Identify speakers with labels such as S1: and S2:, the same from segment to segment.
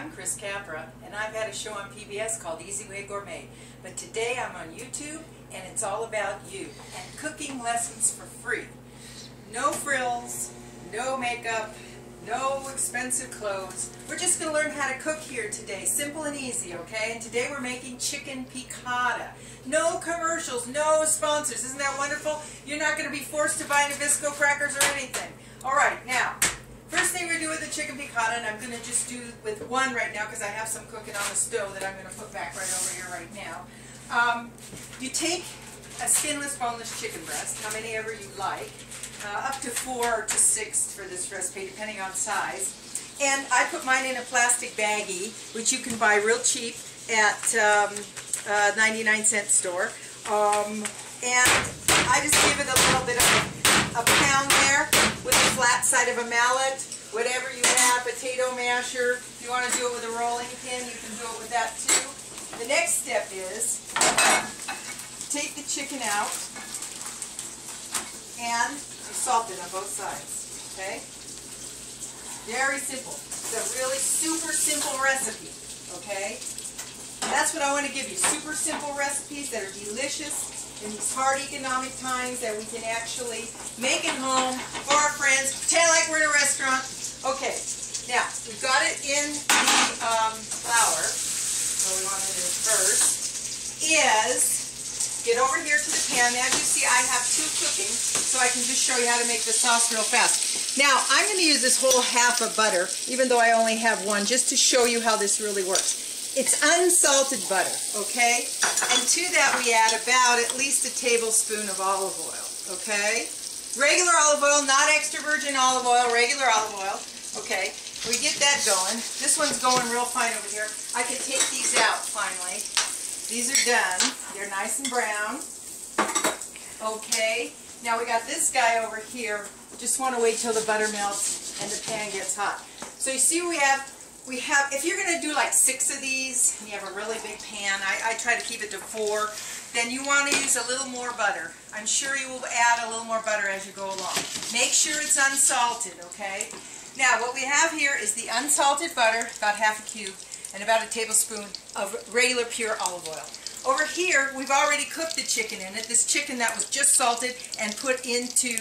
S1: I'm Chris Capra, and I've had a show on PBS called Easy Way Gourmet. But today I'm on YouTube, and it's all about you and cooking lessons for free. No frills, no makeup, no expensive clothes. We're just going to learn how to cook here today. Simple and easy, okay? And today we're making chicken piccata. No commercials, no sponsors. Isn't that wonderful? You're not going to be forced to buy Nabisco crackers or anything. All right, now, first thing we're going to do with the chicken piccata, and I'm going to just do with one right now because I have some cooking on the stove that I'm going to put back right over here right now. You take a skinless, boneless chicken breast, how many ever you like, up to 4 to 6 for this recipe, depending on size. And I put mine in a plastic baggie, which you can buy real cheap at 99-cent store. And I just give it a little bit of a pound there with the flat side of a mallet, whatever you have, potato masher. If you want to do it with a rolling pin, you can do it with that too. The next step is take the chicken out and you salt it on both sides, okay? Very simple. It's a really super simple recipe, okay? That's what I want to give you, super simple recipes that are delicious in these hard economic times that we can actually make at home for our friends, pretend like we're in a restaurant. Okay, now we've got it in the flour. What we want to do first is get over here to the pan. As you see, I have 2 cooking, so I can just show you how to make the sauce real fast. Now, I'm going to use this whole half of butter, even though I only have 1, just to show you how this really works. It's unsalted butter, okay? And to that we add about at least a tablespoon of olive oil, okay? Regular olive oil, not extra virgin olive oil, regular olive oil, okay? We get that going. This one's going real fine over here. I can take these out finally. These are done. They're nice and brown. Okay, now we got this guy over here. Just want to wait till the butter melts and the pan gets hot. So you see we have, if you're going to do like 6 of these, and you have a really big pan, I try to keep it to 4, then you want to use a little more butter. I'm sure you will add a little more butter as you go along. Make sure it's unsalted, okay? Now, what we have here is the unsalted butter, about half a cube, and about a tablespoon of regular pure olive oil. Over here, we've already cooked the chicken in it, this chicken that was just salted and put into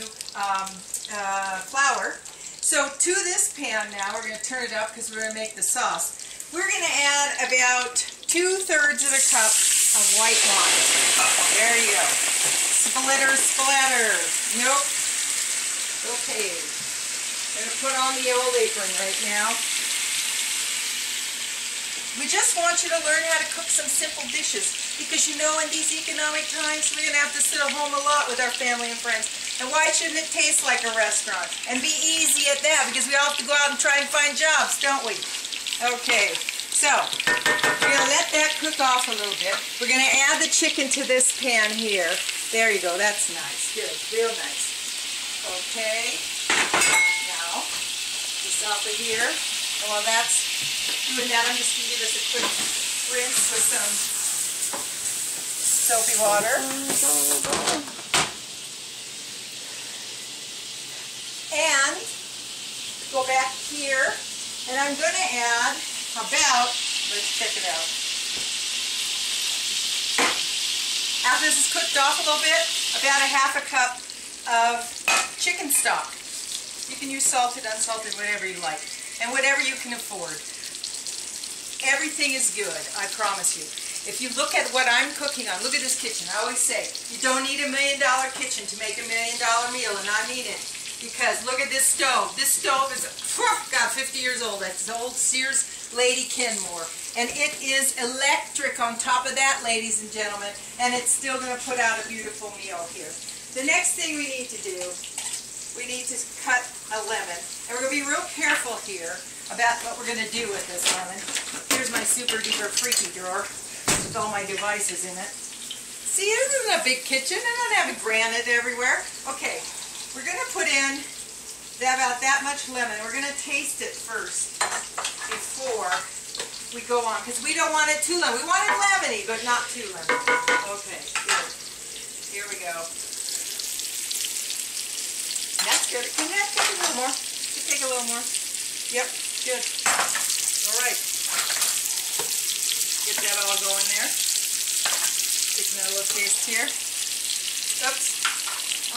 S1: flour. So to this pan now, we're going to turn it up because we're going to make the sauce. We're going to add about 2/3 of a cup of white wine. There you go. Splatter, splatter. Nope. Okay. I'm going to put on the old apron right now. We just want you to learn how to cook some simple dishes because you know in these economic times we're going to have to sit at home a lot with our family and friends. And why shouldn't it taste like a restaurant? And be easy at that because we all have to go out and try and find jobs, don't we? Okay, so we're going to let that cook off a little bit. We're going to add the chicken to this pan here. There you go, that's nice. Good, real nice. Okay, now this off of here. And while that's doing that, I'm just going to give this a quick rinse with some soapy water. And go back here, and I'm going to add about, let's check it out. After this is cooked off a little bit, about a half a cup of chicken stock. You can use salted, unsalted, whatever you like. And whatever you can afford. Everything is good, I promise you. If you look at what I'm cooking on, look at this kitchen. I always say, you don't need $1 million kitchen to make $1 million meal, and I mean it. Because look at this stove. This stove is, God, 50 years old. That's the old Sears Lady Kenmore. And it is electric on top of that, ladies and gentlemen. And it's still going to put out a beautiful meal here. The next thing we need to do, we need to cut a lemon. And we're going to be real careful here about what we're going to do with this lemon. Here's my super duper freaky drawer with all my devices in it. See, this isn't a big kitchen. I don't have a granite everywhere. Okay, we're going to put in about that much lemon. We're going to taste it first before we go on because we don't want it too lemon. We want it lemony, but not too lemony. Okay, good. Here we go. That's good. Can you take a little more? Take a little more. Yep, good. All right. all go in there. Taking a little taste here. Oops.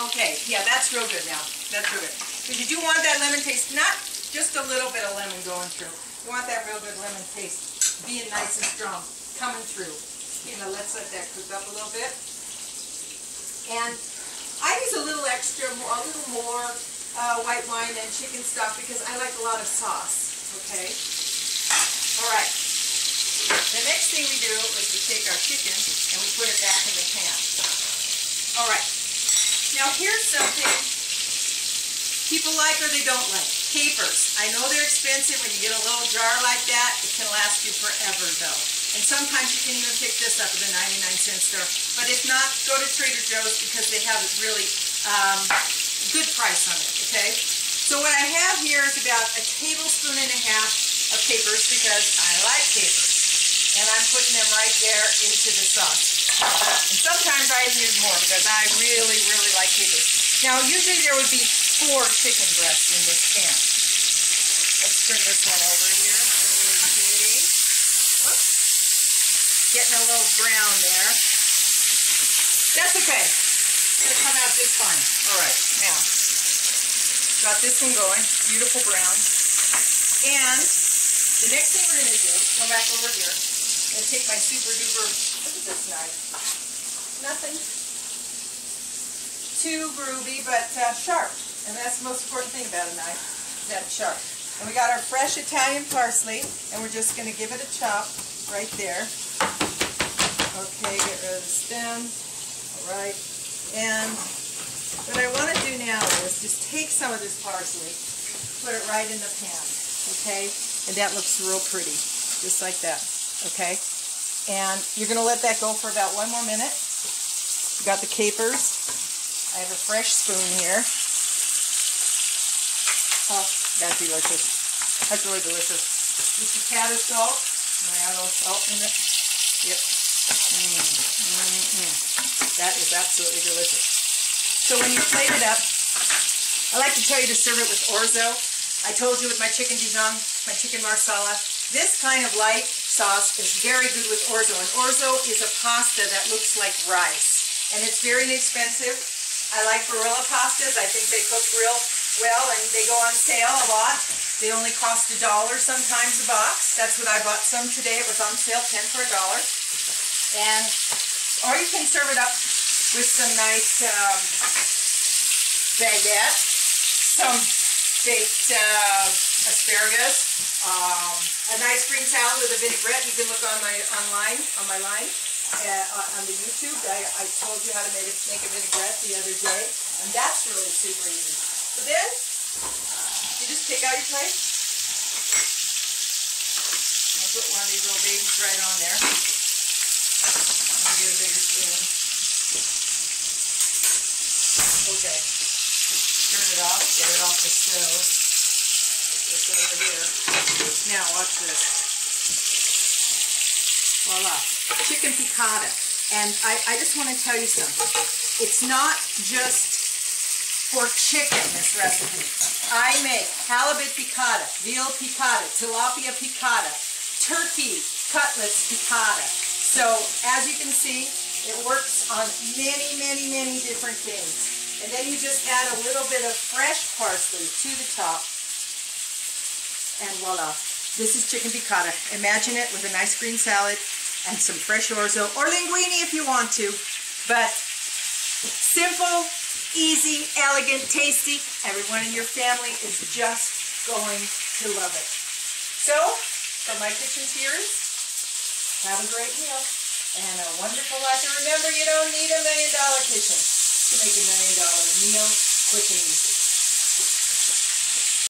S1: Okay, yeah, that's real good now. That's real good. Because you do want that lemon taste, not just a little bit of lemon going through. You want that real good lemon taste being nice and strong, coming through. You know, let's let that cook up a little bit. And I use a little extra, a little more white wine and chicken stock because I like a lot of sauce, okay? All right. The next thing we do is we take our chicken and we put it back in the pan. All right. Now here's something people like or they don't like. Capers. I know they're expensive. When you get a little jar like that, it can last you forever though. And sometimes you can even pick this up at the 99-cent store. But if not, go to Trader Joe's because they have a really good price on it, okay? So what I have here is about 1.5 tablespoons of capers because I like capers. And I'm putting them right there into the sauce. And sometimes I use more because I really, really like capers. Now, usually there would be 4 chicken breasts in this pan. Let's turn this one over here. Okay. Whoops. Getting a little brown there. That's okay. It's going to come out just fine. All right. Now, got this one going. Beautiful brown. And the next thing we're going to do, come back over here. I'm going to take my super duper, look at this knife. Nothing too groovy, but sharp. And that's the most important thing about a knife, that's sharp. And we got our fresh Italian parsley, and we're just going to give it a chop right there. Okay, get rid of the stem. All right. And what I want to do now is just take some of this parsley, put it right in the pan. Okay? And that looks real pretty, just like that. Okay? And you're going to let that go for about 1 more minute. You got the capers. I have a fresh spoon here. Oh, that's delicious. That's really delicious. This is Piccata salt. I add a little salt in it. Yep. That is absolutely delicious. So when you plate it up, I like to tell you to serve it with orzo. I told you with my chicken Dijon, my chicken marsala, this kind of light sauce is very good with orzo. And orzo is a pasta that looks like rice. And it's very inexpensive. I like Barilla pastas. I think they cook real well and they go on sale a lot. They only cost $1 sometimes a box. That's what I bought some today. It was on sale, 10 for $1. And, or you can serve it up with some nice baguette, some baked asparagus, a nice green salad with a vinaigrette. You can look on my line, on the YouTube. I told you how to make a vinaigrette the other day, and that's really super easy. So then, you just take out your plate. I'll put one of these little babies right on there. I'm going to get a bigger spoon. Okay. Turn it off, get it off the stove. Put this over here. Now, watch this. Voila. Chicken piccata. And I just want to tell you something. It's not just for chicken, this recipe. I make halibut piccata, veal piccata, tilapia piccata, turkey cutlets piccata. So, as you can see, it works on many, many, many different things. And then you just add a little bit of fresh parsley to the top. And voila. This is chicken piccata. Imagine it with a nice green salad and some fresh orzo, or linguine if you want to. But simple, easy, elegant, tasty. Everyone in your family is just going to love it. So, from my kitchen to yours, have a great meal and a wonderful life. And remember, you don't need $1 million kitchen to make $1 million meal quick and easy.